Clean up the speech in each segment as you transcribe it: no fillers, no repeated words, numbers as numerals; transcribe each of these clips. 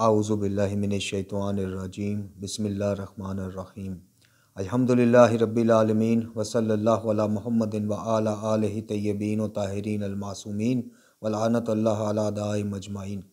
आऊज़ु बिल्लाहि मिनश्शैतानिर्रजीम बिस्मिल्लाहिर्रहमानिर्रहीम अल्हम्दुलिल्लाहि रब्बिल आलमीन व सल्लल्लाहु अला मुहम्मदिन व आला आलिहि तय्यबीन व ताहिरीन अल मासूमीन व लानतुल्लाहि अला दाइम अजमाइन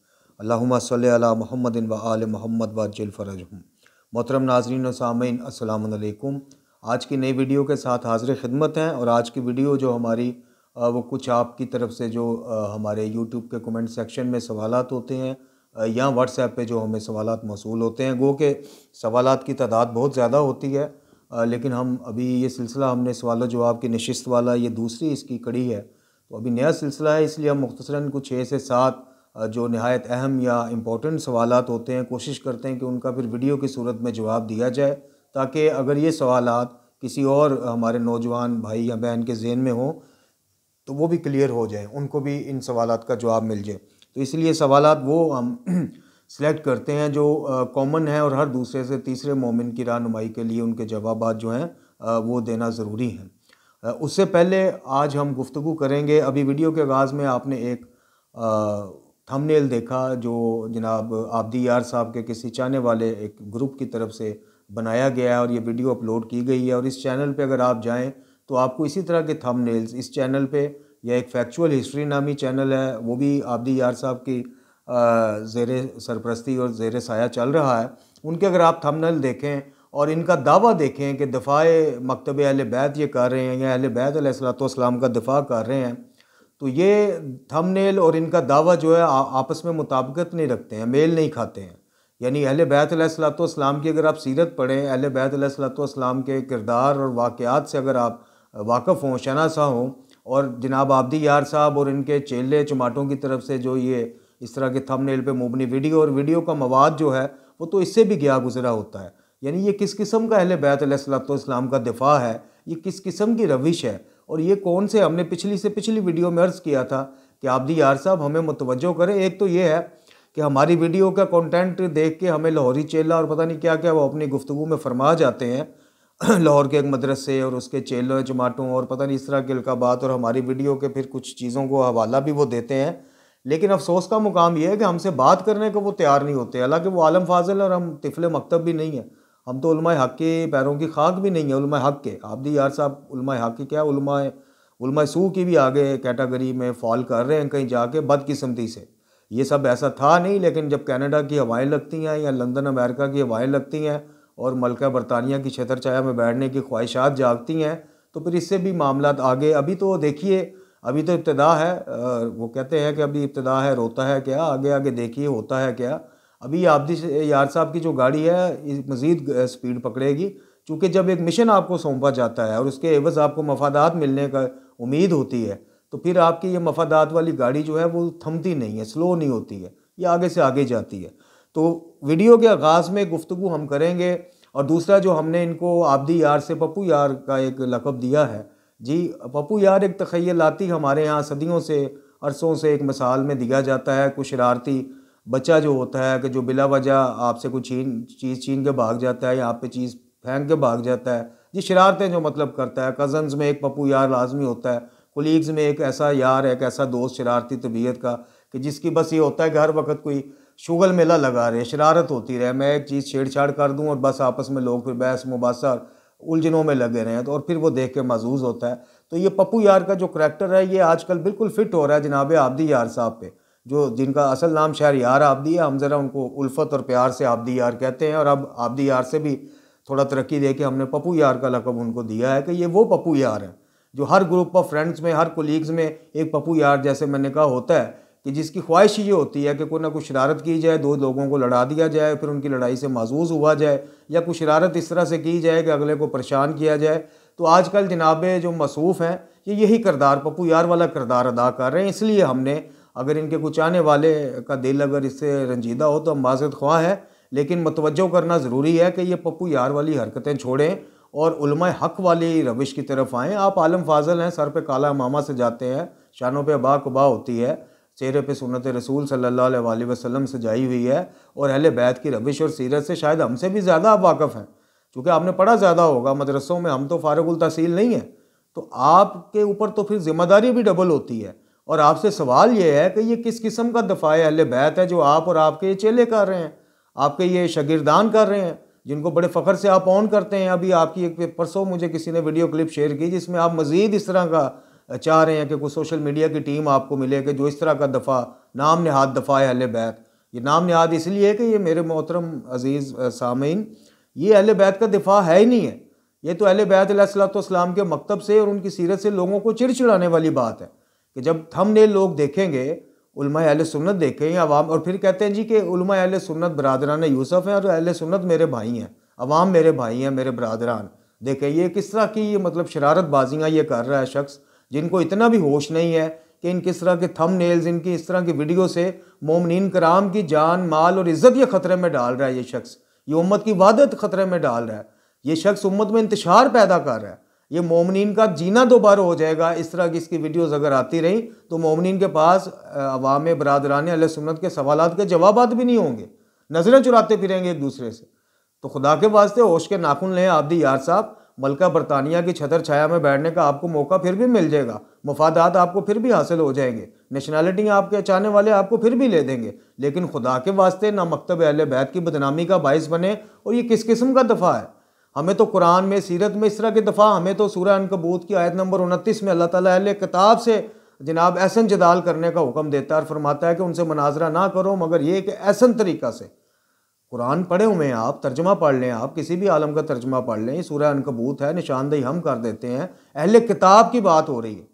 अल्लाहुम्मा सल्लि अला मुहम्मदिन व आलि मुहम्मद व अज्जिल फरजहुम। मोहतरम नाज़रीन व सामीन, अस्सलामु अलैकुम। आज की नई वीडियो के साथ हाज़िर खिदमत हैं और आज की वीडियो जो हमारी वो कुछ आपकी तरफ से जो हमारे यूट्यूब के कमेंट सेक्शन में सवालात होते हैं या व्हाट्सएप पे जो हमें सवालात मौसूल होते हैं, गो के सवालात की तादाद बहुत ज़्यादा होती है, लेकिन हम अभी ये सिलसिला हमने सवाल जवाब की नशिस्त वाला ये दूसरी इसकी कड़ी है, तो अभी नया सिलसिला है, इसलिए हम मुख्तसरन कुछ 6 से 7 जो नहायत अहम या इम्पोर्टेंट सवालात होते हैं कोशिश करते हैं कि उनका फिर वीडियो की सूरत में जवाब दिया जाए, ताकि अगर ये सवालात किसी और हमारे नौजवान भाई या बहन के ज़हन में हो तो वो भी क्लियर हो जाए, उनको भी इन सवालात का जवाब मिल जाए। तो इसलिए सवालात वो हम सिलेक्ट करते हैं जो कॉमन है और हर दूसरे से तीसरे मोमिन की रहनुमाई के लिए उनके जवाबात जो हैं वो देना ज़रूरी है। उससे पहले आज हम गुफ्तगू करेंगे, अभी वीडियो के आगाज़ में आपने एक थंबनेल देखा जो जनाब आबदी यार साहब के किसी चाहने वाले एक ग्रुप की तरफ से बनाया गया है और ये वीडियो अपलोड की गई है। और इस चैनल पे अगर आप जाएं तो आपको इसी तरह के थंबनेल्स इस चैनल पे, या एक फैक्चुअल हिस्ट्री नामी चैनल है, वो भी आबदी यार साहब की ज़ेरे सरपरस्ती और ज़ेरे साया चल रहा है, उनके अगर आप थंबनेल देखें और इनका दावा देखें कि दफ़ाए मकतब अहले बैत ये कर रहे हैं या अहले बैत अलैहिस्सलाम का दफ़ा कर रहे हैं, तो ये थंबनेल और इनका दावा जो है आपस में मुताबिकत नहीं रखते हैं, मेल नहीं खाते हैं। यानी अहले बैत अलैहिस्सलाम की अगर आप सीरत पढ़ें, अहले बैत अलैहिस्सलाम के किरदार और वाक़यात से अगर आप वाक़फ़ हों, शनासा हों, और जनाब आबदी यार साहब और इनके चेले चमाटों की तरफ से जो ये इस तरह के थंबनेल पे मुबनी वीडियो और वीडियो का मवाद जो है वो तो इससे भी गया गुजरा होता है। यानी ये किस किस्म का अहले बैत अलैहिस्सलाम का दिफा है, ये किस किस्म की रविश है, और ये कौन से, हमने पिछली वीडियो में अर्ज़ किया था कि आबदी यार साहब हमें मुतवज्जो करें। एक तो ये है कि हमारी वीडियो का कंटेंट देख के हमें लाहौरी चेला और पता नहीं क्या क्या वो अपनी गुफ्तगू में फरमा जाते हैं लाहौर के एक मदरसे और उसके चेलों जमातों और पता नहीं इस तरह के अलकाबात, और हमारी वीडियो के फिर कुछ चीज़ों को हवाला भी वो देते हैं। लेकिन अफसोस का मुकाम यह है कि हमसे बात करने को वो तैयार नहीं होते। हालांकि वो आलम फाजिल और हम तिफले मकतब भी नहीं है, हम तो उलमाए हक़ के पैरों की खाक भी नहीं है। उलमाए हक़ के आबदी यार साहब उलमाए हक़ की क्या, उलमाए सू की भी आगे कैटेगरी में फॉल कर रहे हैं कहीं जाके बदकिस्मती से। ये सब ऐसा था नहीं, लेकिन जब कनाडा की हवाएँ लगती हैं या लंदन अमेरिका की हवाएँ लगती हैं और मलका बरतानिया की छतर छाया में बैठने की ख्वाहिशात जागती हैं, तो फिर इससे भी मामलात आगे। अभी तो देखिए, अभी तो इब्तिदा है, वो कहते हैं कि अभी इब्तिदा है, रोता है क्या, आगे आगे देखिए होता है क्या। अभी आबदी यार साहब की जो गाड़ी है मज़ीद स्पीड पकड़ेगी, चूँकि जब एक मिशन आपको सौंपा जाता है और उसके एवज़ आपको मफादात मिलने का उम्मीद होती है, तो फिर आपकी ये मफादात वाली गाड़ी जो है वो थमती नहीं है, स्लो नहीं होती है, ये आगे से आगे जाती है। तो वीडियो के आगाज़ में गुफ्तगू हम करेंगे। और दूसरा जो हमने इनको आबदी यार से पप्पू यार का एक लक़ब दिया है जी, पप्पू यार एक तख़य्युलाती हमारे यहाँ सदियों से अरसों से एक मिसाल में दिया जाता है। कुछ शरारती बच्चा जो होता है कि जो बिला वजह आपसे कुछ चीज़ छीन के भाग जाता है या आप पे चीज़ फेंक के भाग जाता है जी, शरारतें जो मतलब करता है। कज़न्स में एक पप्पू यार लाजमी होता है, कोलीग्स में एक ऐसा यार, एक ऐसा दोस्त शरारती तबीयत का कि जिसकी बस ये होता है कि हर वक्त कोई शुगल मेला लगा रहे, शरारत होती रहे, मैं एक चीज़ छेड़छाड़ कर दूं और बस आपस में लोग फिर बहस मुबासा उलझनों में लगे रहे हैं, तो और फिर वो देख के महजूज होता है। तो ये पप्पू यार का जो करैक्टर है ये आजकल बिल्कुल फिट हो रहा है जनाब आबदी यार साहब पे, जो जिनका असल नाम शहरयार आबदी है। हम ज़रा उनको उल्फत और प्यार से आबदी यार कहते हैं, और अब आबदी यार से भी थोड़ा तरक्की दे के हमने पप्पू यार का लक़ब उनको दिया है कि ये वो पप्पू यार हैं जो हर ग्रुप ऑफ फ्रेंड्स में, हर कोलीग्स में एक पप्पू यार जैसे मैंने कहा होता है कि जिसकी ख्वाहिश ये होती है कि कोई ना कोई शरारत की जाए, दो लोगों को लड़ा दिया जाए, फिर उनकी लड़ाई से महजूज हुआ जाए, या कुछ शरारत इस तरह से की जाए कि अगले को परेशान किया जाए। तो आजकल जनाबे जो मसूफ़ हैं ये यही किरदार, पप्पू यार वाला किरदार अदा कर रहे हैं। इसलिए हमने, अगर इनके कुछ आने वाले का दिल अगर इससे रंजीदा हो तो हम माज़रत ख्वाह हैं, लेकिन मुतवज्जो करना ज़रूरी है कि ये पप्पू यार वाली हरकतें छोड़ें और उलमाए हक़ वाली रविश की तरफ आएँ। आप आलम फाजल हैं, सर पे काला मामा से जाते हैं, शानों पे अबा कुबा होती है, चेहरे पे सुन्नत रसूल सल्लल्लाहु अलैहि वसल्लम सजाई हुई है, और अहले बैत की रविश और सीरत से शायद हमसे भी ज़्यादा आप वाक़फ़ हैं, क्योंकि आपने पढ़ा ज़्यादा होगा मदरसों में, हम तो फ़ारिगुल तहसील नहीं है। तो आपके ऊपर तो फिर ज़िम्मेदारी भी डबल होती है। और आपसे सवाल ये है कि ये किस किस्म का दफ़ाए अहले बैत है जो आप और आपके ये चेले कर रहे हैं। आपके ये शागिर्दान कर रहे हैं जिनको बड़े फ़ख्र से आप ऑन करते हैं। अभी आपकी एक परसों मुझे किसी ने वीडियो क्लिप शेयर की जिसमें आप मज़ीद इस तरह का चाह रहे हैं कि कोई सोशल मीडिया की टीम आपको मिले कि जो इस तरह का दफ़ा नाम नहाद दफ़ा है अहले बैत। ये नाम नहाद इसलिए है कि ये मेरे मोहतरम अज़ीज़ सामीन, ये अहले बैत का दिफा है ही नहीं है। ये तो अहले बैत अलैहिस्सलाम के मकतब से और उनकी सीरत से लोगों को चिड़चिड़ाने वाली बात है कि जब थंबनेल लोग देखेंगे, उलमा अहले सुन्नत देखेंगे अवाम, और फिर कहते हैं जी कि उलमा अहले सुन्नत बरादरान यूसुफ हैं और अहले सुन्नत मेरे भाई हैं, अवाम मेरे भाई हैं, मेरे बरादरान। देखें ये किस तरह की मतलब शरारत बाजियाँ ये कर रहा है शख्स, जिनको इतना भी होश नहीं है कि इन किस तरह के थंबनेल्स, इनकी इस तरह की वीडियो से मोमिनीन कराम की जान माल और इज़्ज़त ये ख़तरे में डाल रहा है। ये शख्स ये उम्मत की वहदत ख़तरे में डाल रहा है। ये शख्स उम्मत में इंतशार पैदा कर रहा है। ये मोमिनीन का जीना दोबारा हो जाएगा। इस तरह की इसकी वीडियोज़ अगर आती रही तो मोमिनीन के पास अवाम बरादरान अहले सुन्नत के सवालात के जवाबात भी नहीं होंगे, नज़रें चुराते फिरेंगे एक दूसरे से। तो खुदा के वास्ते होश के नाखून लें आबदी यार साहब। मलका बरतानिया की छतर छाया में बैठने का आपको मौका फिर भी मिल जाएगा, मफादात आपको फिर भी हासिल हो जाएंगे, नेशनैलिटी आपके चाहने वाले आपको फिर भी ले देंगे, लेकिन खुदा के वास्ते ना मकतब अहले बैत की बदनामी का बाइस बने। और ये किस किस्म का दफ़ा है? हमें तो कुरान में सीरत में इस तरह के दफ़ा, हमें तो सूरह अनकबूत की आयत नंबर 29 में अल्लाह ताला अहले किताब से जनाब ऐसन जदाल करने का हुक्म देता है और फरमाता है कि उनसे मुनाजरा ना करो मगर ये कि ऐसन तरीक़ा से। कुरान पढ़े हुए हैं आप, तर्जमा पढ़ लें, आप किसी भी आलम का तर्जमा पढ़ लें, ये सूरह अनकबूत है, निशानदेही हम कर देते हैं, अहले किताब की बात हो रही है।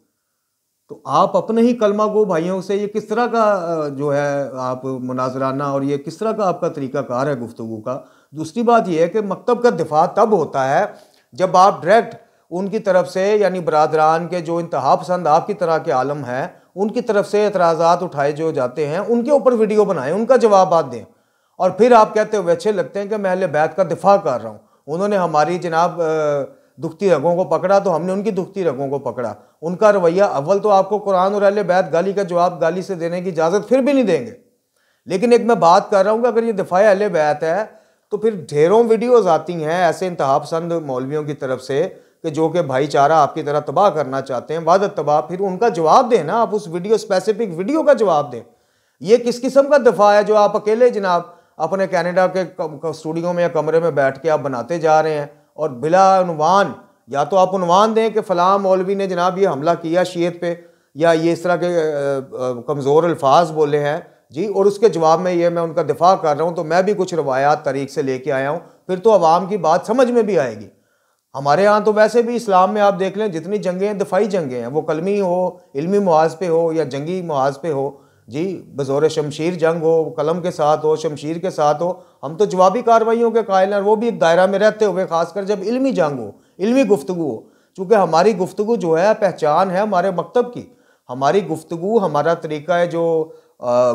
तो आप अपने ही कलमा गो भाइयों से ये किस तरह का जो है आप मुनाजराना और ये किस तरह का आपका तरीक़ाकार है गुफ्तगू का। दूसरी बात यह है कि मकतब का दिफा तब होता है जब आप डायरेक्ट उनकी तरफ से, यानी बरादरान के जो इंतहा पसंद आपकी तरह के आलम हैं, उनकी तरफ से एतराज़ात उठाए जो जाते हैं उनके ऊपर वीडियो बनाएं, उनका जवाब दें, और फिर आप कहते हुए अच्छे लगते हैं कि मैं अहले बैत का दिफा कर रहा हूँ। उन्होंने हमारी जनाब दुखती रगों को पकड़ा तो हमने उनकी दुखती रगों को पकड़ा। उनका रवैया, अव्वल तो आपको कुरान और अहले बैत गाली का जवाब गाली से देने की इजाज़त फिर भी नहीं देंगे। लेकिन एक मैं बात कर रहा हूँ कि अगर ये दिफा अहले बैत है तो फिर ढेरों वीडियोज़ आती हैं ऐसे इंतहा पसंद मौलवियों की तरफ से कि जो कि भाईचारा आपकी तरह तबाह करना चाहते हैं, वादत तबाह। फिर उनका जवाब दें ना, आप उस वीडियो स्पेसिफिक वीडियो का जवाब दें। ये किस किस्म का दफ़ा है जो आप अकेले जनाब अपने कनाडा के स्टूडियो में या कमरे में बैठ के आप बनाते जा रहे हैं और बिला उन्वान, या तो आप उन्वान दें कि फ़लाँ मौलवी ने जनाब ये हमला किया शीयत पे या ये इस तरह के कमज़ोर अल्फाज बोले हैं जी, और उसके जवाब में ये मैं उनका दिफा कर रहा हूँ तो मैं भी कुछ रवायात तरीक़ से लेके आया हूँ, फिर तो अवाम की बात समझ में भी आएगी। हमारे यहाँ तो वैसे भी इस्लाम में आप देख लें जितनी जंगें हैं दिफाई जंगें हैं, वो कलमी हो, इल्मी मुहाज पे हो या जंगी मुहाज पे हो जी, बज़ौर शमशीर जंग हो, कलम के साथ हो, शमशीर के साथ हो, हम तो जवाबी कार्रवाइयों के कायल हैं, वो भी एक दायरा में रहते हुए, खासकर जब इल्मी जंग हो, इल्मी गुफ्तगू हो। चूँकि हमारी गुफ्तगू जो है पहचान है हमारे मकतब की, हमारी गुफ्तगू हमारा तरीका है, जो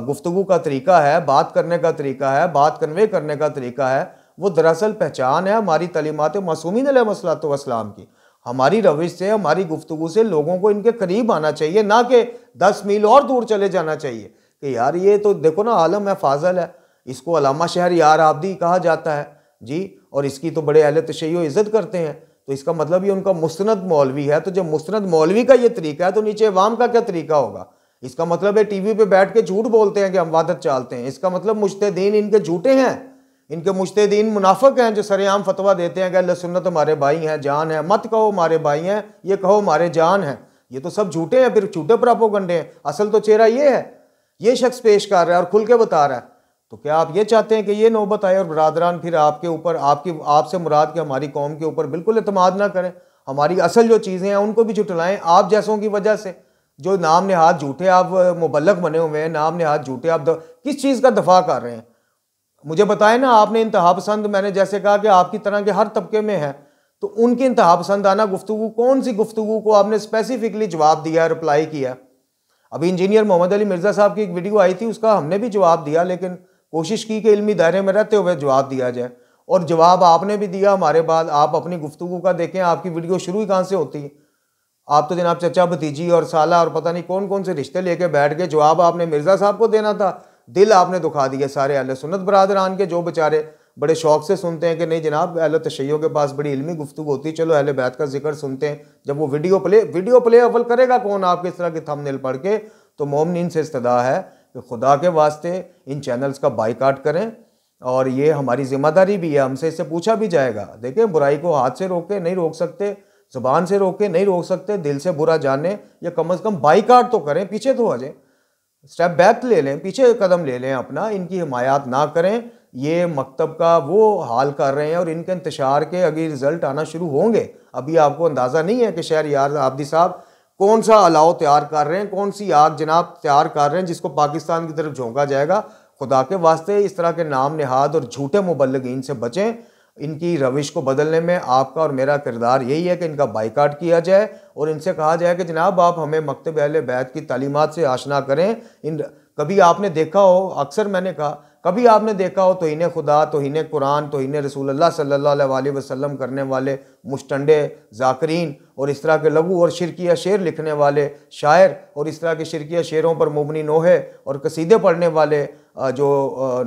गुफ्तगू का तरीका है, बात करने का तरीका है, बात कन्वे करने का तरीका है, वो दरअसल पहचान है हमारी तालीमात मासूमीन अलैहिस्सलातु वस्सलाम की। हमारी रविश से, हमारी गुफ्तगू से लोगों को इनके करीब आना चाहिए, ना कि 10 मील और दूर चले जाना चाहिए कि यार ये तो देखो ना आलम है, फाजल है, इसको अलामा शहर यार आबदी कहा जाता है जी, और इसकी तो बड़े अहले तशय्यो इज़्ज़त करते हैं, तो इसका मतलब ये उनका मुस्तनद मौलवी है। तो जब मुस्तनद मौलवी का ये तरीका है तो नीचे अवाम का क्या तरीका होगा? इसका मतलब है टीवी पे बैठ के झूठ बोलते हैं कि हम वादत चालते हैं, इसका मतलब मुज्तहिदीन इनके झूठे हैं, इनके मुज्तहिदीन मुनाफिक हैं जो सरेआम फतवा देते हैं कि अहले सुन्नत हमारे भाई हैं, जान है, मत कहो हमारे भाई हैं, ये कहो हमारे जान है। ये तो सब झूठे हैं, फिर झूठे प्रोपेगेंडे हैं। असल तो चेहरा ये है, ये शख्स पेश कर रहा है और खुल के बता रहा है। तो क्या आप ये चाहते हैं कि ये नौबत आए और बरादरान फिर आपके ऊपर, आपसे मुराद के हमारी कौम के ऊपर बिल्कुल एतमाद ना करें, हमारी असल जो चीज़ें हैं उनको भी झुटलाएं आप जैसों की वजह से, जो नाम नेहाद झूठे आप मुबल्लग बने हुए हैं, नाम नेहाद झूठे आप किस चीज़ का दफा कर रहे हैं? मुझे बताएं ना। आपने इंतहा पसंद, मैंने जैसे कहा कि आपकी तरह के हर तबके में है, तो उनकी इंतहा पसंद आना गुफ्तगू, कौन सी गुफ्तगू को आपने स्पेसिफिकली जवाब दिया, रिप्लाई किया? अभी इंजीनियर मोहम्मद अली मिर्ज़ा साहब की एक वीडियो आई थी, उसका हमने भी जवाब दिया, लेकिन कोशिश की कि इल्मी दायरे में रहते हुए जवाब दिया जाए, और जवाब आपने भी दिया हमारे बाद। आप अपनी गुफ्तगू का देखें, आपकी वीडियो शुरू ही कहाँ से होती है? आप तो जनाब चचा भतीजी और साला और पता नहीं कौन कौन से रिश्ते लेके बैठ गए। जवाब आपने मिर्ज़ा साहब को देना था, दिल आपने दुखा दिए सारे अहले सुन्नत बरादरान के, जो बेचारे बड़े शौक से सुनते हैं कि नहीं जनाब अहले तशय्यो के पास बड़ी इल्मी गुफ्तगू होती है, चलो अहले बैत का जिक्र सुनते हैं। जब वो वीडियो प्ले अव्वल करेगा कौन आपके इस तरह के थंबनेल पढ़ के? तो मोमिनीन से इस्तदा है कि खुदा के वास्ते इन चैनल्स का बाइकाट करें और ये हमारी जिम्मेदारी भी है, हमसे इससे पूछा भी जाएगा। देखें, बुराई को हाथ से रोके नहीं रोक सकते, ज़ुबान से रोके नहीं रोक सकते, दिल से बुरा जाने या कम से कम बाइकाट तो करें, पीछे तो हो जाए, स्टेप बैक ले लें, पीछे कदम ले लें अपना, इनकी हिमायत ना करें। ये मकतब का वो हाल कर रहे हैं और इनके इंतशार के अभी रिजल्ट आना शुरू होंगे। अभी आपको अंदाज़ा नहीं है कि शहरयार आबदी साहब कौन सा अलाव तैयार कर रहे हैं, कौन सी आग जनाब तैयार कर रहे हैं जिसको पाकिस्तान की तरफ झोंका जाएगा। खुदा के वास्ते इस तरह के नाम नेहाद और झूठे मुबल्लिगीन से बचें। इनकी रविश को बदलने में आपका और मेरा किरदार यही है कि इनका बाइकाट किया जाए और इनसे कहा जाए कि जनाब आप हमें मकतब अहले बैत की तालीमात से आशना करें। कभी आपने देखा हो, अक्सर मैंने कहा, कभी आपने देखा हो तौहीन खुदा, तौहीन कुरान, तौहीन रसूलुल्लाह सल्लल्लाहु अलैहि वसल्लम करने वाले मुश्तंडे जाकरीन और इस तरह के लघु और शिरकिया शेर लिखने वाले शायर और इस तरह के शिरकिया शेरों पर मुबनी नोहे और कसीदे पढ़ने वाले जो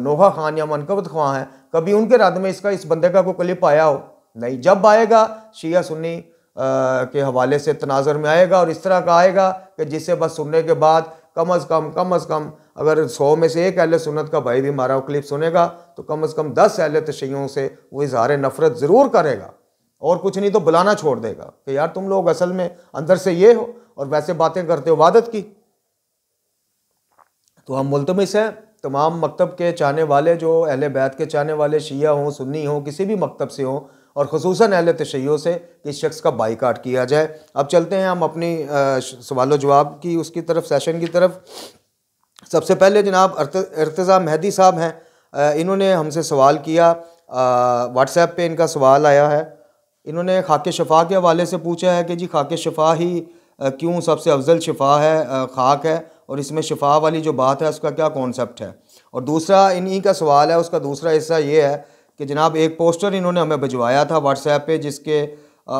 नोहा खान या मनकबत खां हैं, कभी उनके रद में इस बंदे का कोई क्लिप आया हो? नहीं। जब आएगा शिया सुन्नी के हवाले से तनाज़ुर में आएगा और इस तरह का आएगा कि जिससे बस सुनने के बाद कम अज़ कम अगर 100 में से एक अहले सुन्नत का भाई भी हमारा क्लिप सुनेगा तो कम से कम 10 अहले तशय्युओं से वो इज़हार नफ़रत ज़रूर करेगा और कुछ नहीं तो बुलाना छोड़ देगा कि यार तुम लोग असल में अंदर से ये हो और वैसे बातें करते हो वादत की। तो हम मुल्तमिस हैं तमाम मकतब के चाहने वाले, जो अहले बैत के चाहने वाले शिया हों, सुन्नी हों, किसी भी मकतब से हों और ख़ुसूसन अहले तशय्युओ से, कि इस शख्स का बाइकाट किया जाए। अब चलते हैं हम अपनी सवाल जवाब की उसकी तरफ, सेशन की तरफ। सबसे पहले जनाब इर्तिज़ा मेहदी साहब हैं, इन्होंने हमसे सवाल किया, व्हाट्सएप पे इनका सवाल आया है। इन्होंने खाके शफा के हवाले से पूछा है कि जी खाके शफा ही क्यों सबसे अफजल शफा है, खाक है, और इसमें शफा वाली जो बात है उसका क्या कॉन्सेप्ट है। और दूसरा इन्हीं का सवाल है, उसका दूसरा हिस्सा ये है कि जनाब एक पोस्टर इन्होंने हमें भिजवाया था व्हाट्सएप पे, जिसके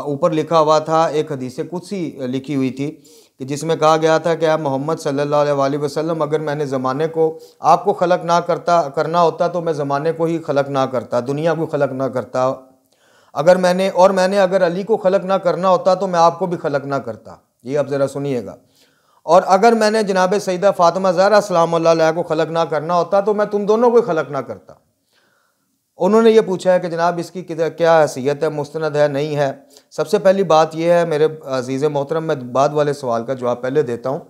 ऊपर लिखा हुआ था, एक हदीस कुदसी लिखी हुई थी कि जिसमें कहा गया था कि आप मोहम्मद सल्लल्लाहु अलैहि वसल्लम, अगर मैंने ज़माने को आपको खलक ना करना होता तो मैं ज़माने को ही खलक ना करता, दुनिया को खलक ना करता। अगर मैंने अगर अली को खलक ना करना होता तो मैं आपको भी खलक ना करता। ये अब ज़रा सुनिएगा। और अगर मैंने जनाब सईदा फ़ातिमा ज़हरा सलामुल्लाह अलैहा को खलक ना करना होता तो मैं तुम दोनों को खलक ना करता। उन्होंने ये पूछा है कि जनाब इसकी क्या हैसियत है, मुस्तनद है, नहीं है। सबसे पहली बात यह है मेरे अज़ीज़ मोहतरम, मैं बाद वाले सवाल का जवाब पहले देता हूँ।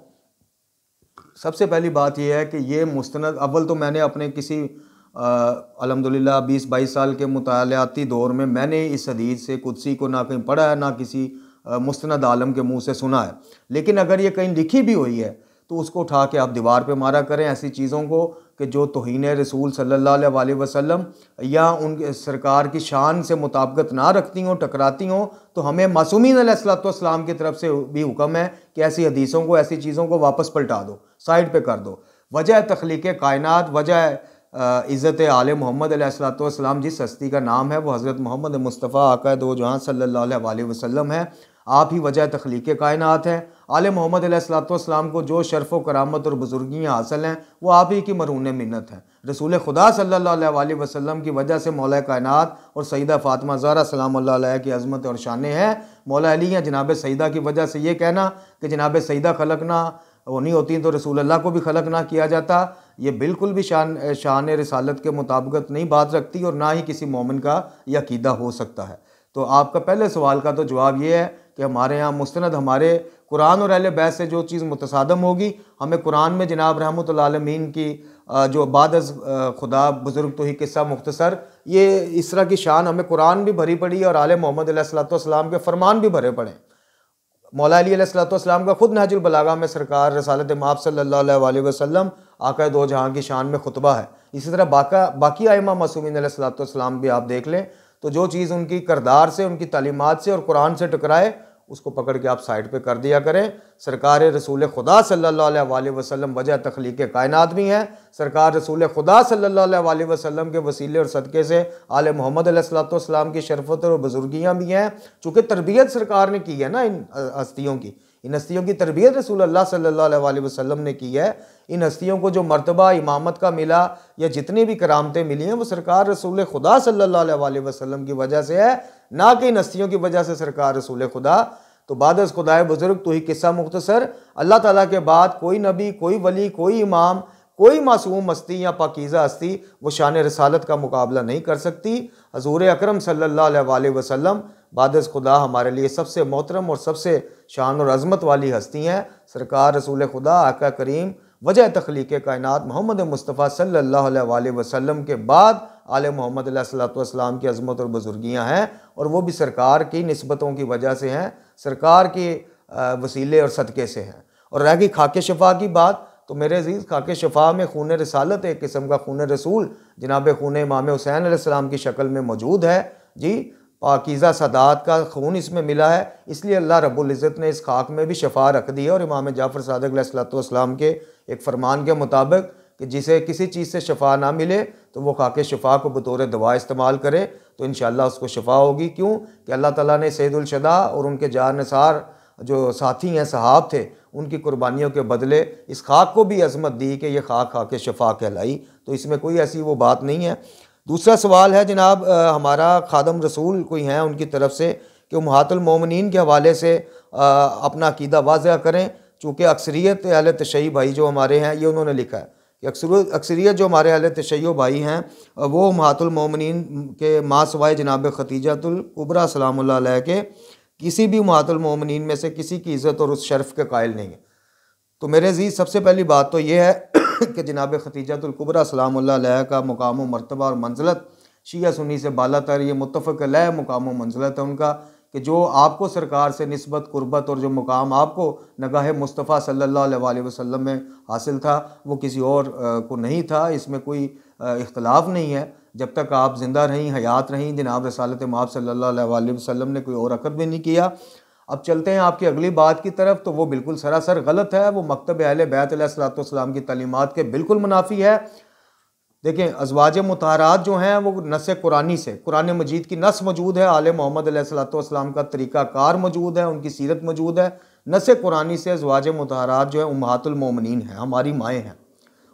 सबसे पहली बात यह है कि ये मुस्तनद, अव्वल तो मैंने अपने किसी अल्हम्दुलिल्लाह 20-22 साल के मुतालियाती दौर में मैंने इस हदीस से कुदसी को ना कहीं पढ़ा है, ना किसी मुस्तनद आलम के मुंह से सुना है। लेकिन अगर ये कहीं लिखी भी हुई है तो उसको उठा के आप दीवार पे मारा करें, ऐसी चीज़ों को कि जो तौहीन रसूल सल्लल्लाहु अलैहि वसल्लम या उनके सरकार की शान से मुताबिकत ना रखती हों, टकराती हों। तो हमें मासूमीन अलैहिस्सलाम की तरफ से भी हुक्म है कि ऐसी हदीसों को, ऐसी चीज़ों को वापस पलटा दो, साइड पे कर दो। वजह तख्लीक़ कायनात, वजह इज़्ज़त आले मोहम्मद अलैहिस्सलाम, जिस हस्ती का नाम है वो हज़रत मोहम्मद मुस्तफ़ा आका दो जहां सल्लल्लाहु अलैहि वसल्लम है। आप ही वजह तख्लीक़ कायनात हैं। आले मोहम्मद अलैहिस्सलाम को जो शर्फ़ व करामत और बुजुर्गियाँ हासिल हैं वो आप ही की मरहून मिन्नत है। रसूल खुदा सल्लल्लाहु अलैहि वसल्लम की वजह से मौला कायनात और सईदा फ़ातिमा ज़हरा सलामुल्लाह अलैहा की अज़मत और शान है। मौला अली हैं जनाब सईदा की वजह से ये कहना कि जनाब सईदा खलक ना होनी होती तो रसूल अल्लाह को भी खलक ना किया जाता, ये बिल्कुल भी शान रिसालत के मुताबिकत नहीं बात रखती और ना ही किसी मोमिन का यह अकीदा हो सकता है। तो आपका पहले सवाल का तो जवाब ये है कि हमारे यहाँ मुस्तनद, हमारे कुरान और अहले बैत से जो चीज़ मुतसादम होगी, हमें कुरान में जनाब रहमतुल आलमीन की जो बाद खुदा बुज़ुर्ग तो ही किस्सा मुख्तसर, ये इस तरह की शान हमें कुरान भी भरी पड़ी और आले मोहम्मद अलैहिस्सलाम के फरमान भी भरे पड़े। मौला अली अलैहिस्सलाम का खुद नहजुल बलागा में सरकार रसालत माब सल्लल्लाहु अलैहि वसल्लम आका दो जहां की शान में खुतबा है। इसी तरह बाकी आइमा मासूमीन अलैहिस्सलाम भी आप देख लें तो जो चीज़ उनकी करदार से, उनकी तालीमात से और कुरान से टकराए उसको पकड़ के आप साइड पे कर दिया करें। सरकार रसूल खुदा सल्लल्लाहु अलैहि वसल्लम वजह तख्लीक़ कायनात भी हैं। सरकार रसूल खुदा सल्लल्लाहु अलैहि वसल्लम के वसीले और सदक़े से आले मोहम्मद अलैहिस्सलाम की शरफ़त और बुजुर्गियाँ भी हैं। चूँकि तरबियत सरकार ने की है ना इन हस्तियों की, इन हस्तियों की तरबियत रसूल अल्लाह सल्लल्लाहु अलैहि वसल्लम ने की है। इन हस्तियों को जो मर्तबा इमामत का मिला या जितनी भी करामतें मिली हैं वो सरकार रसूल खुदा सल्लल्लाहु अलैहि वसल्लम की वजह से है, ना कि इन हस्तियों की वजह से सरकार रसूल खुदा। तो बाद खुदाए बुजुर्ग तो ही किस्सा मुख्तसर, अल्लाह ताला के बाद कोई नबी, कोई वली, कोई इमाम, कोई मासूम हस्ती या पाकीज़ा हस्ती वो शान रसालत का मुकाबला नहीं कर सकती। हजूर अकरम सल्लल्लाहु अलैहि वसल्लम बादस खुदा हमारे लिए सबसे मोहतरम और सबसे शान और अज़मत वाली हस्ती हैं। सरकार रसूल खुदा आका करीम वजह तख्लीक कायनात मोहम्मद मुस्तफ़ा सल्लल्लाहु अलैहि वसल्लम के बाद आले मोहम्मद अलैहिस्सलाम की अज़मत और बुजुर्गियाँ हैं, और वो भी सरकार की निस्बतों की वजह से हैं, सरकार के वसीले और सदक़े से हैं। और रह गई खाके शफ़ा की बात, तो मेरे अजीज़ खाके शफ़ा में खून रसालत एक किस्म का खून रसूल जनाब खून इमाम हुसैन अलैहिस्सलाम की शक्ल में मौजूद है जी। पाकीज़ा सदात का खून इसमें मिला है, इसलिए अल्लाह रब्बुल इज़्ज़त ने इस खाक में भी शफ़ा रख दी है। और इमाम जाफ़र सादिक़ अलैहिस्सलाम के एक फरमान के मुताबिक कि जिसे किसी चीज़ से शफ़ा ना मिले तो वो खाके शफ़ा को बतौर दवा इस्तेमाल करे तो इंशाअल्लाह उसको शफ़ा होगी। क्यों कि अल्लाह ताला ने सैयदुल शदा और उनके जानसार जो साथी हैं सहाब थे उनकी कुर्बानियों के बदले इस खाक को भी अज़मत दी कि यह खाक खाके शफ़ा कहलाई। तो इसमें कोई ऐसी वो बात नहीं है। दूसरा सवाल है जनाब, हमारा खादम रसूल कोई हैं उनकी तरफ से कि उम्महातुल मोमिनीन के हवाले से अपना अकीदा वाज़ह करें। चूँकि अक्सरियत अहले तशय्युअ भाई जो हमारे हैं, ये उन्होंने लिखा है कि अक्सरियत जो हमारे अहले तशय्युअ भाई हैं वो उम्महातुल मोमिनीन के माँ सवाए जनाब खतीजतुल कुबरा सलामुल्लाह अलैहा के किसी भी उम्महातुल मोमिनीन में से किसी की इज़्ज़त और उस शर्फ़ के कायल नहीं है। तो मेरे अज़ीज़ सबसे पहली बात तो ये है कि जनाब खतीजतुल कुबरा सलामुल्लाह अलैहा का मुकाम व मर्तबा और मंज़लत शिया सुन्नी से बालातर, ये मुत्तफ़क़ अलैह मुकाम व मंज़लत है उनका कि जो आपको सरकार से निस्बत कुर्बत और जो मुकाम आपको नगाह मुस्तफ़ा सल्लल्लाहु अलैहि वसल्लम में हासिल था वो किसी और को नहीं था। इसमें कोई इख्तलाफ नहीं है। जब तक आप ज़िंदा रहीं, हयात रहीं, जनाब रसालत माब सल्लल्लाहु अलैहि वसल्लम ने कोई और अक़द भी नहीं किया। अब चलते हैं आपकी अगली बात की तरफ, तो वो बिल्कुल सरासर गलत है। वो मकतब अहले बैत अलैहिस्सलाम की तालीमात के बिल्कुल मुनाफी है। देखें, अज़वाज मुतहरात जो हैं वो नस कुरानी से, कुरान मजीद की नस मौजूद है, आले मोहम्मद अलैहिस्सलाम का तरीक़ाकार मौजूद है, उनकी सीरत मौजूद है। नस कुरानी से अज़वाज मुतहरात जो है उम्महातुल मोमिनीन हैं, हमारी माएँ हैं।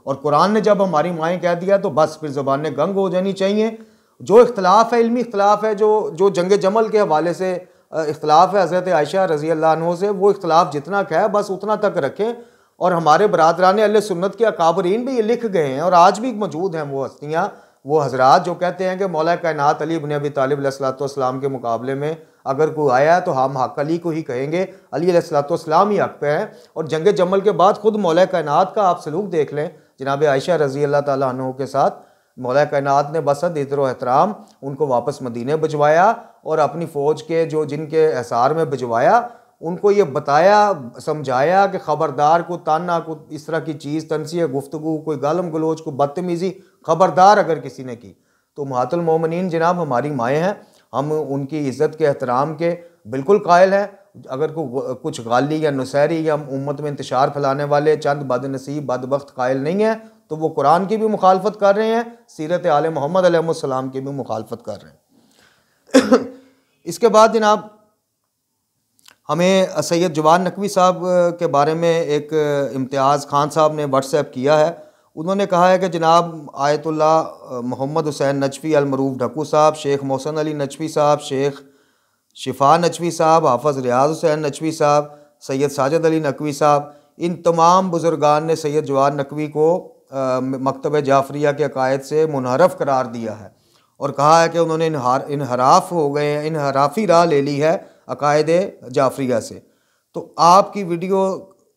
और कुरान ने जब हमारी माएँ कह दिया तो बस फिर ज़बान गंग हो जानी चाहिए। जो इख्तलाफ है, इल्मी इख्तलाफ है, जो जंग जमल के हवाले से इख्तलाफ है हज़रत आयशा रज़ी अल्लाह अन्हा से, वो इख्तलाफ जितना का है बस उतना तक रखें। और हमारे बरादरान अहले सुन्नत के अकाबरीन भी ये लिख गए हैं और आज भी मौजूद हैं वो हस्तियाँ, वो हजरात जो कहते हैं कि मौला कायनात अली इब्न अबी तालिब अलैहिस्सलाम के मुकाबले में अगर कोई आया है तो हम हक अली को ही कहेंगे, अली अलैहिस्सलाम ही हक पे हैं। और जंग जमल के बाद खुद मौला कायनात का आप सलूक देख लें जनाब आयशा रज़ी अल्लाह ताला अन्हा के साथ। मौला कायनात ने बसद इज़्ज़त व एहतराम उनको वापस मदीने भिजवाया और अपनी फ़ौज के जो जिनके एसार में भिजवाया उनको ये बताया समझाया कि ख़बरदार को ताना को इस तरह की चीज़, तनसीह गुफ्तगू, कोई गालम गलोच, को बदतमीज़ी, ख़बरदार अगर किसी ने की तो उम्महातुल मोमिनीन जनाब हमारी माएँ हैं, हम उनकी इज़्ज़त के एहतराम के बिल्कुल कायल हैं। अगर कुछ गाली या नुसैरी या उम्मत में इंतशार फैलाने वाले चंद बदनसीब बदबख्त कायल नहीं हैं तो वो कुरान की भी मुखालफत कर रहे हैं, सीरत आले मोहम्मद अलैहिस्सलाम की भी मुखालफत कर रहे हैं। इसके बाद जनाब हमें सैयद जवान नकवी साहब के बारे में एक इम्तियाज़ खान साहब ने व्हाट्सएप किया है। उन्होंने कहा है कि जनाब आयतुल्लाह मोहम्मद हुसैन नजफ़ी अल-मरूफ ढक्कू साहब, शेख मोहसन अली नजफ़ी साहब, शेख शिफा नजफ़ी साहब, हाफ़िज़ रियाज़ हुसैन नजफ़ी साहब, सैयद साजिद अली नकवी साहब, इन तमाम बुज़ुर्गान ने सैयद जवान नकवी को मकतब जाफ़रिया के अकायद से मुनहरफ करार दिया है और कहा है कि उन्होंने इनहराफ हो गए हैं, इनहराफी राह ले ली है अकायद जाफ़रिया से। तो आपकी वीडियो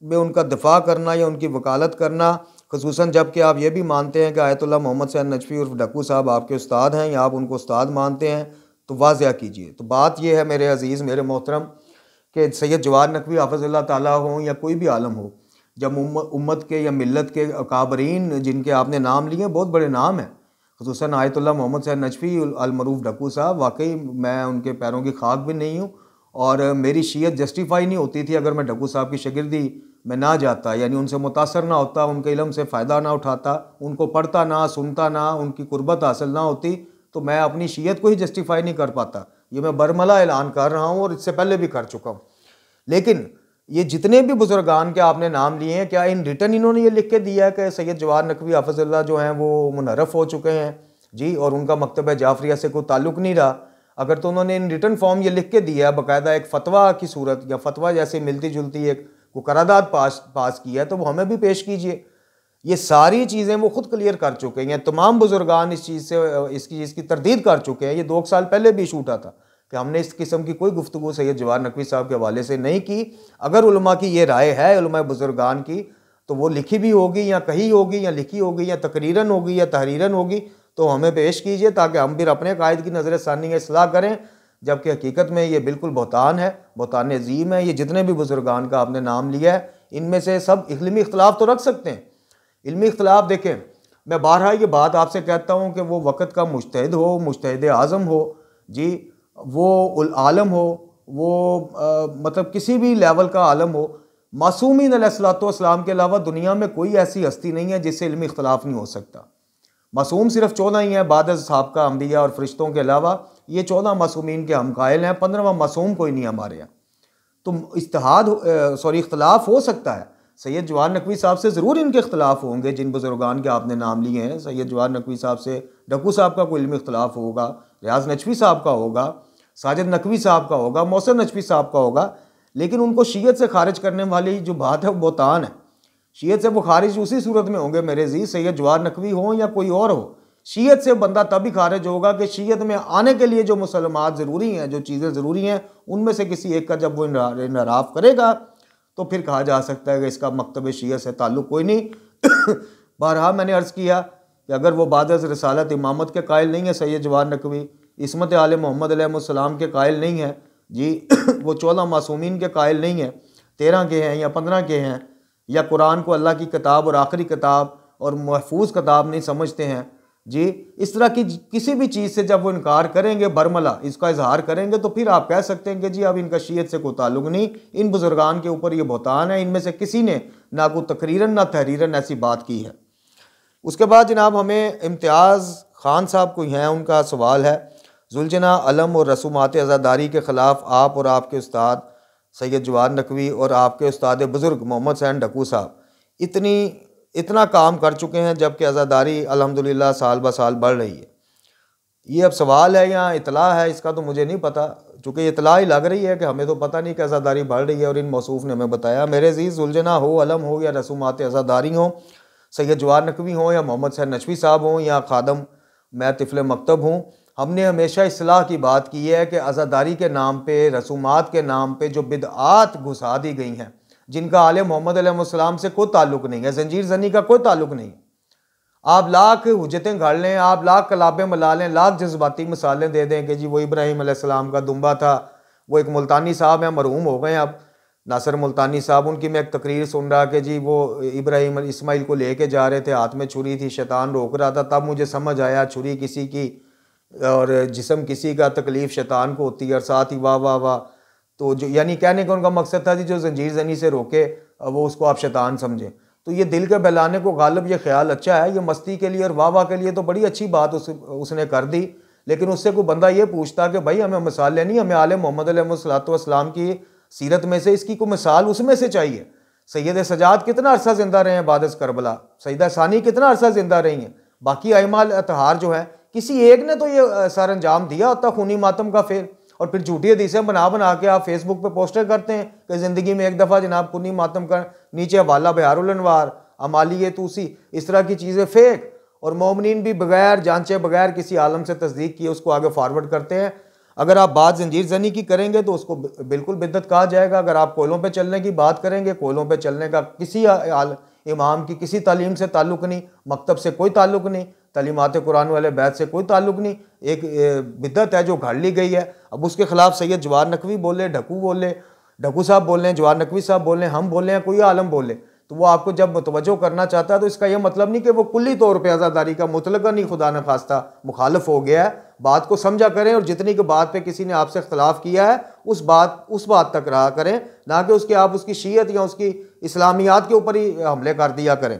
में उनका दिफा करना या उनकी वकालत करना, ख़ुसूसन जब कि आप ये भी मानते हैं कि आयतुल्लाह मोहम्मद हुसैन नजफ़ी उर्फ ढक्कू साहब आपके उस्ताद हैं या आप उनको उस्ताद मानते हैं, तो वाज़ह कीजिए। तो बात यह है मेरे अज़ीज़, मेरे मोहतरम, कि सैयद जवान नकवी हाफ़िज़ुल्लाह ताला हों या कोई भी आलम हो, जब उम्मत के या मिल्लत के अकाबरीन जिनके आपने नाम लिए बहुत बड़े नाम हैं, ख़ुसूसन आयतुल्लाह मोहम्मद हुसैन नजफ़ी अल-मरूफ ढक्कू साहब, वाकई मैं उनके पैरों की खाक भी नहीं हूँ और मेरी शीयत जस्टिफाई नहीं होती थी अगर मैं ढक्कू साहब की शागिर्दी में ना जाता, यानी उनसे मुतासर ना होता, उनके इल्म से फ़ायदा ना उठाता, उनको पढ़ता ना, सुनता ना, उनकी कुर्बत हासिल ना होती, तो मैं अपनी शीयत को ही जस्टिफाई नहीं कर पाता। ये मैं बरमला ऐलान कर रहा हूँ और इससे पहले भी कर चुका हूँ। लेकिन ये जितने भी बुजुर्गान के आपने नाम लिए हैं, क्या इन रिटर्न इन्होंने ये लिख के दिया है कि सैयद जवान नकवी हाफ़िज़ुल्लाह जो हैं वो मुनहरफ हो चुके हैं जी और उनका मकतब जाफ़रिया से कोई ताल्लुक़ नहीं रहा? अगर तो उन्होंने इन रिटर्न फॉर्म ये लिख के दिया है, बाकायदा एक फ़तवा की सूरत या फ़तवा जैसे मिलती जुलती एक को करारदाद पास किया है, तो वो हमें भी पेश कीजिए। ये सारी चीज़ें वो खुद क्लियर कर चुके हैं। तमाम बुजुर्गान इस चीज़ से इसकी तरदीद कर चुके हैं। ये 2 साल पहले भी इशू उठा था कि हमने इस किस्म की कोई गुफ्तगू सैयद जवाहर नकवी साहब के हवाले से नहीं की। अगर उलमा की ये राय है, उलमा बुजुर्गान की, तो वो लिखी भी होगी या कही होगी या लिखी होगी या तकरीरन होगी या तहरीरन होगी, तो हमें पेश कीजिए ताकि हम फिर अपने कायद की नज़र सानी इस्लाह करें। जबकि हकीकत में ये बिल्कुल बहतान है, बहतान अजीम है। ये जितने भी बुजुर्गान का आपने नाम लिया है, इनमें से सब इल्मी इख्तलाफ तो रख सकते हैं। इल्मी इख्तलाफ देखें, मैं बारहा ये बात आपसे कहता हूँ कि वो वक़्त का मुज्तहिद हो, मुज्तहिद आज़म हो जी, वो आलम हो, वो मतलब किसी भी लेवल का आलम हो, मासूमीन अलैहिस्सलाम के अलावा दुनिया में कोई ऐसी हस्ती नहीं है जिससे इल्मी इख्तलाफ नहीं हो सकता। मासूम सिर्फ 14 ही हैं बाद साहबका अंबिया और फरिश्तों के अलावा। ये 14 मासूमीन के हम कायल हैं, 15वां मासूम कोई नहीं हमारे यहाँ। तो इख्तलाफ हो सकता है। सैयद जवाहर नकवी साहब से ज़रूर इनके इख्तलाफ होंगे, जिन बुजुर्गान के आपने नाम लिए हैं। सैयद जवाहर नकवी साहब से डक्कू साहब का कोई इल्मी इख्तलाफ होगा, रियाज नजफी साहब का होगा, साजिद नकवी साहब का होगा, मोहसिन नजफी साहब का होगा। लेकिन उनको शीयत से खारिज करने वाली जो बात है वो बहतान है। शीयत से वो खारिज उसी सूरत में होंगे मेरे जी, सैयद जवाहर नकवी हो या कोई और हो। शीयत से बंदा तभी खारिज होगा कि शीयत में आने के लिए जो मुसलमात ज़रूरी हैं, जो चीज़ें ज़रूरी हैं, उनमें से किसी एक का जब वो इनराफ करेगा तो फिर कहा जा सकता है कि इसका मकतब शीयत से ताल्लुक़ कोई नहीं। बहरहाल मैंने अर्ज़ किया कि अगर वो बाद रिसालत इमामत के कायल नहीं है सैयद जवाहर नकवी, इस्मत आले मोहम्मद अलैहिस्सलाम के कायल नहीं है जी, वो 14 मासूमीन के कायल नहीं है, 13 के हैं या 15 के हैं, या कुरान को अल्लाह की किताब और आखिरी किताब और महफूज किताब नहीं समझते हैं जी, इस तरह की किसी भी चीज़ से जब वो इनकार करेंगे, बरमला इसका इजहार करेंगे, तो फिर आप कह सकते हैं कि जी अब इनका शीयत से कोई ताल्लुक़ नहीं। इन बुजुर्गान के ऊपर ये बहतान है, इनमें से किसी ने ना कोई तकरीरन ना तहरीरन ऐसी बात की है। उसके बाद जनाब हमें इम्तियाज़ खान साहब कोई हैं, उनका सवाल है, जुलजना अलम और रसूमात अज़ादारी के ख़िलाफ़ आप और आपके उस्ताद सैयद जवाहर नकवी और आपके उस्ताद बुज़ुर्ग मोहम्मद हुसैन डक्कू साहब इतना काम कर चुके हैं, जबकि अज़ादारी अल्हम्दुलिल्लाह साल ब साल बढ़ रही है। ये अब सवाल है या इतला है, इसका तो मुझे नहीं पता, चूँकि इतला ही लग रही है कि हमें तो पता नहीं कि अज़ादारी बढ़ रही है और इन मौसूफ़ ने हमें बताया। मेरे अज़ीज़, जुलजना हो, अलम हो या रसूमात अज़ादारी हो, सैयद जवाहर नकवी हों या मोहम्मद हुसैन नजफी साहब हों या खादम मैं तिफ़ल मकतब हूँ, हमने हमेशा इस्लाह की बात की है कि अज़ादारी के नाम पे, रसूमात के नाम पे जो बिदआत घुसा दी गई हैं, जिनका आले मोहम्मद अलैहिस्सलाम से कोई ताल्लुक़ नहीं है, जंजीर ज़नी का कोई ताल्लुक़ नहीं है। आप लाख हुज्जतें घड़ लें, आप लाख कलाबें मिला लें, लाख जज्बाती मिसालें दे दें कि जी वो इब्राहीम अलैहिस्सलाम का दुम्बा था, वो एक मुल्तानी साहब हैं, मरहूम हो गए अब, नासिर मुल्तानी साहब। उनकी मैं एक तकरीर सुन रहा कि जी वो इब्राहीम इस्माइल को लेके जा रहे थे, हाथ में छुरी थी, शैतान रोक रहा था, तब मुझे समझ आया छुरी किसी की और जिस्म किसी का, तकलीफ़ शैतान को होती है, और साथ ही वाह वाह वाह। तो जो यानी कहने का उनका मकसद था जी जो जंजीर ज़नी से रोके वो उसको आप शैतान समझें। तो ये दिल के बहलाने को गालिब ये ख्याल अच्छा है, ये मस्ती के लिए और वाह वाह के लिए तो बड़ी अच्छी बात उसने कर दी। लेकिन उससे कोई बंदा ये पूछता कि भाई हमें मिसाल लेनी, हमें आले मोहम्मद अलैहिस्सलाम की सीरत में से इसकी कोई मिसाल उसमें से चाहिए। सैयद सजाद कितना अरसा जिंदा रहे हैं बाद करबला, सैयदा सानी कितना अरसा जिंदा रही हैं, बाकी अइमाल अतहार जो है, किसी एक ने तो ये सर अंजाम दिया होता खूनी मातम का फेल। और फिर झूठी हदीसें बना के आप फेसबुक पे पोस्टर करते हैं कि ज़िंदगी में एक दफ़ा जनाब खूनी मातम कर, नीचे हवाला बहारुल अनवार, अमाली तूसी, इस तरह की चीज़ें फेक। और मोमिनीन भी बगैर जांचे, बगैर किसी आलम से तस्दीक किए उसको आगे फॉरवर्ड करते हैं। अगर आप बात जंजीर ज़नी की करेंगे तो उसको बिल्कुल बिद्दत कहा जाएगा। अगर आप कोयलों पे चलने की बात करेंगे, कोयलों पे चलने का किसी इमाम की किसी तालीम से ताल्लुक़ नहीं, मकतब से कोई ताल्लुक़ नहीं, तालीमात कुरान वाले बैत से कोई ताल्लुक़ नहीं, एक बिद्दत है जो घड़ ली गई है। अब उसके ख़िलाफ़ सैयद जवाहर नकवी बोले, डक्कू साहब बोल रहे हैं, जवाहर नकवी साहब बोल रहे हैं, हम बोल रहे हैं, कोई आलम बोले, तो वो आपको जब मुतवज्जो करना चाहता है तो इसका यह मतलब नहीं कि वो कुल्ली तौर पर आज़ादारी का मुतलक़न ही खुदा न खास्ता मुखालिफ हो गया है। बात को समझा करें और जितनी की बात पे किसी ने आपसे इख्तलाफ किया है उस बात तक रहा करें, ना कि उसके आप उसकी शीयत या उसकी इस्लामियात के ऊपर ही हमले कर दिया करें।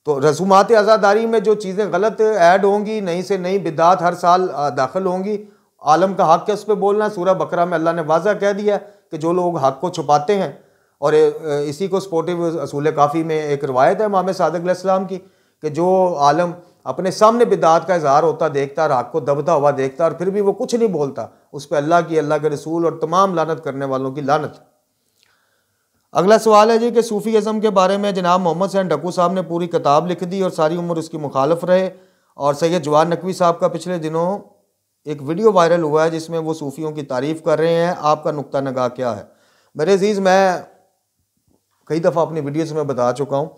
तो रसूमात आज़ादारी में जो चीज़ें गलत ऐड होंगी, नई से नई बिदात हर साल दाखिल होंगी, आलम का हक़ है उस पर बोलना। सूरह बकरा में अल्लाह ने वाज़ा कह दिया कि जो लोग हक़ को छुपाते हैं, और इसी को सपोर्टिव असूल काफ़ी में एक रवायत है इमाम सादिक़ अलैहिस्सलाम की कि जो आलम अपने सामने बिदात का इजहार होता देखता और हक़ को दबता हुआ देखता और फिर भी वो कुछ नहीं बोलता, उस पर अल्लाह के रसूल और तमाम लानत करने वालों की लानत। अगला सवाल है जी कि सूफ़ीज़म के बारे में जनाब मोहम्मद हुसैन ढक्कू साहब ने पूरी किताब लिख दी और सारी उम्र उसकी मुखालफ रहे, और सैयद जवाद नकवी साहब का पिछले दिनों एक वीडियो वायरल हुआ है जिसमें वो सूफ़ियों की तारीफ़ कर रहे हैं, आपका नुक्ता नगाह क्या है? मेरे अजीज़, मैं कई दफ़ा अपनी वीडियोज़ में बता चुका हूँ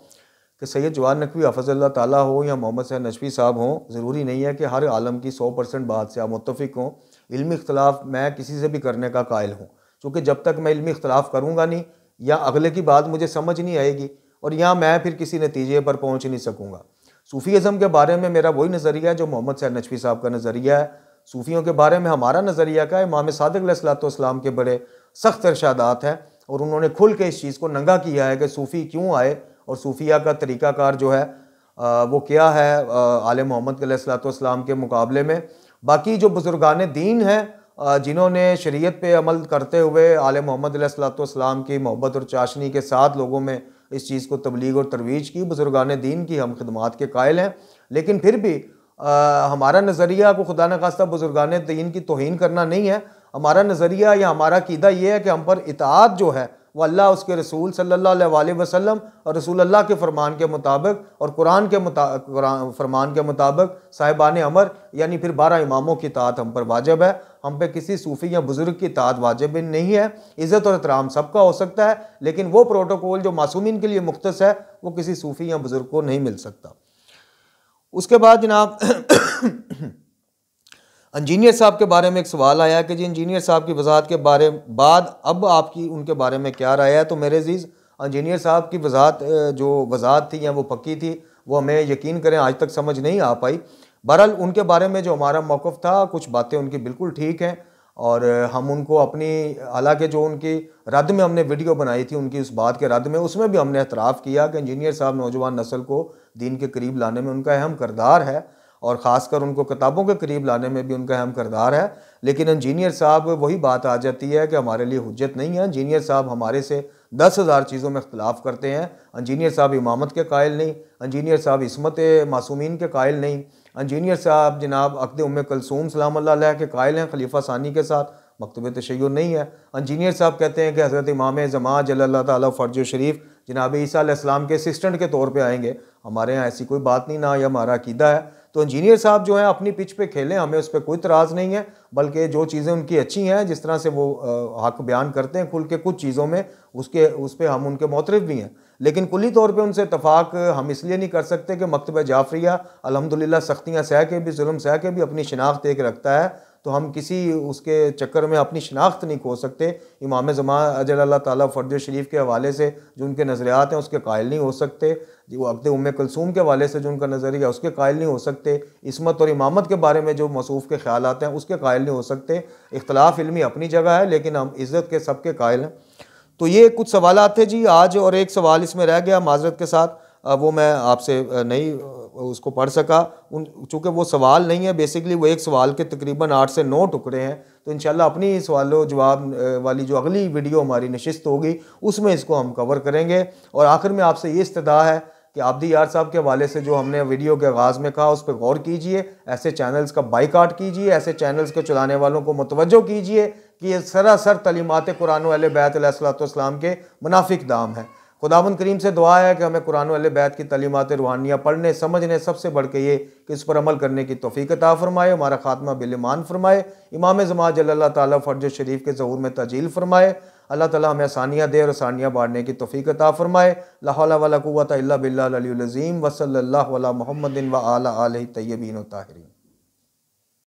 कि सैयद जवाद नकवी हफ़ज़ल्लाह ताला हो या मोहम्मद हुसैन नजफ़ी साहब हों, ज़रूरी नहीं है कि हर आलम की 100% बात से आप मुत्तफ़िक हों। इल्मी इख्तलाफ मैं किसी से भी करने का कायल हूँ, क्योंकि जब तक मैं इल्मी इख्तलाफ करूँगा नहीं या अगले की बात मुझे समझ नहीं आएगी और या मैं फिर किसी नतीजे पर पहुँच नहीं सकूँगा। सूफ़ीज़म के बारे में मेरा वही नज़रिया है जो मोहम्मद हुसैन नजफ़ी साहब का नज़रिया है। सूफ़ियों के बारे में हमारा नज़रिया क्या है? इमाम सादिक़ अलैहिस्सलाम के बड़े सख्त इरशादात हैं और उन्होंने खुल के इस चीज़ को नंगा किया है कि सूफ़ी क्यों आए और सूफिया का तरीक़ाकार जो है वो क्या है आले मोहम्मद अलैहिस्सलाम के मुकाबले में। बाकी जो बुज़ुर्गान दीन हैं जिन्होंने शरीयत पे अमल करते हुए आले मोहम्मद अलैहिस्सलाम की मोहब्बत और चाशनी के साथ लोगों में इस चीज़ को तबलीग और तरवीज की, बुज़ुर्गान दीन की हम खिदमात के कायल हैं। लेकिन फिर भी हमारा नज़रिया को खुदा न खास्ता बुज़ुर्गान दीन की तौहीन करना नहीं है। हमारा नज़रिया या हमारा अक़ीदा ये है कि हम पर इताअत जो है वो अल्लाह उसके रसूल सल्लल्लाहु अलैहि वसल्लम और रसूल अल्लाह के फ़रमान के मुताबिक और कुरान के फ़रमान के मुताबिक साहिबान अमर यानी फिर 12 इमामों की इताअत हम पर वाजिब है। हम पे किसी सूफ़ी या बुज़ुर्ग की इताअत वाजिब नहीं है। इज़्ज़त और एहतराम सबका हो सकता है, लेकिन वो प्रोटोकॉल जो मासूमीन के लिए मुख्तस है वो किसी सूफ़ी या बुज़ुर्ग को नहीं मिल सकता। उसके बाद जनाब इंजीनियर साहब के बारे में एक सवाल आया कि जी इंजीनियर साहब की वजाहत के बारे बाद अब आपकी उनके बारे में क्या राय है? तो मेरे अजीज़, इंजीनियर साहब की जो वजाहत थी या वो पक्की थी, वो हमें यकीन करें आज तक समझ नहीं आ पाई। बहरहाल उनके बारे में जो हमारा मौक़िफ़ था, कुछ बातें उनकी बिल्कुल ठीक हैं और हम उनको अपनी, हालांकि जो उनकी रद्द में हमने वीडियो बनाई थी उनकी उस बात के रद्द में, उसमें भी हमने एतराफ़ किया कि इंजीनियर साहब नौजवान नस्ल को दीन के करीब लाने में उनका अहम किरदार है और ख़ासकर उनको किताबों के करीब लाने में भी उनका अहम किरदार है। लेकिन इंजीनियर साहब, वही बात आ जाती है कि हमारे लिए हुज्जत नहीं है। इंजीनियर साहब हमारे से 10,000 चीज़ों में इख्तलाफ करते हैं। इंजीनियर साहब इमामत के कायल नहीं, इंजीनियर साहब इस्मत मासूमीन के कायल नहीं, इंजीनियर साहब जनाब अक़द उम्मे कुलसूम सलामुल्लाह अलैहा के कायल हैं, खलीफा सानी के साथ मकतब तशय्युअ नहीं है। इंजीनियर साहब कहते हैं कि हज़रत इमाम ज़मा जल्लल्लाहु ताला फ़र्ज शरीफ जनाब ईसा अलैहिस्सलाम के असिस्टेंट के तौर पे आएंगे। हमारे यहाँ ऐसी कोई बात नहीं, ना ये हमारा अक़ीदा है। तो इंजीनियर साहब जो है अपनी पिच पे खेलें, हमें उस पर कोई इतराज़ नहीं है, बल्कि जो चीज़ें उनकी अच्छी हैं, जिस तरह से वो हक बयान करते हैं खुल के कुछ चीज़ों में, उस पर हम उनके मोतरफ़ भी हैं। लेकिन कुल्ली तौर पे उनसे इत्तफ़ाक़ हम इसलिए नहीं कर सकते कि मकतब जाफ़रिया अल्हम्दुलिल्लाह सख्तियाँ सह के भी, जुल्म सह के भी अपनी शनाख्त एक रखता है, तो हम किसी उसके चक्कर में अपनी शनाख्त नहीं खो सकते। इमाम ज़मा अजलल्लाह ताला फ़र्ज शरीफ के हवाले से जो उनके नज़रियात हैं उसके कायल नहीं हो सकते। वो अक़द उम्मे कुलसूम के हवाले से जो उनका नज़रिया उसके कायल नहीं हो सकते। इस्मत और इमामत के बारे में जो मौसूफ़ के ख़यालात हैं उसके कायल नहीं हो सकते। इख्तलाफ इल्मी अपनी जगह है, लेकिन हम इज़्ज़त के सबके कायल हैं। तो ये कुछ सवालात थे जी आज, और एक सवाल इसमें रह गया माज़रत के साथ, वो मैं आपसे नहीं उसको पढ़ सका, चूँकि वो सवाल नहीं है, बेसिकली वो एक सवाल के तकरीबन 8 से 9 टुकड़े हैं। तो इंशाल्लाह अपनी सवालों जवाब वाली जो अगली वीडियो हमारी नशिस्त होगी उसमें इसको हम कवर करेंगे। और आखिर में आपसे ये इस्तदा है कि आब्दी यार साहब के हवाले से जो हमने वीडियो के आगाज़ में कहा उस पर गौर कीजिए, ऐसे चैनल्स का बाइकाट कीजिए, ऐसे चैनल्स को चलाने वालों को मुतवज्जो कीजिए कि ये सरासर तलीमात कुरान व अहले बैत अलैहिस्सलाम के मुनाफिक दाम है। खुदावंद करीम से दुआ है कि हमें कुरान व अहले बैत की तलीमात रूहानियाँ पढ़ने, समझने, सबसे बढ़ के ये कि इस पर अमल करने की तौफीक अता फ़रमाए, हमारा खात्मा बिल ईमान फ़रमाए, इमाम ज़मा जल्लल्लाहु ताला फ़र्ज शरीफ के ज़हूर में ताजील फ़रमाए। अल्लाह ताला हमें आसानियाँ दे और आसानियाँ बांटने की तौफीक अता फ़रमाए। ला हौला वला कुव्वता इल्ला बिल्लाहिल अलीयुल अज़ीम व सल्लल्लाहु अला मुहम्मदिन व आला आलिहि तय्यबीन व ताहिरीन।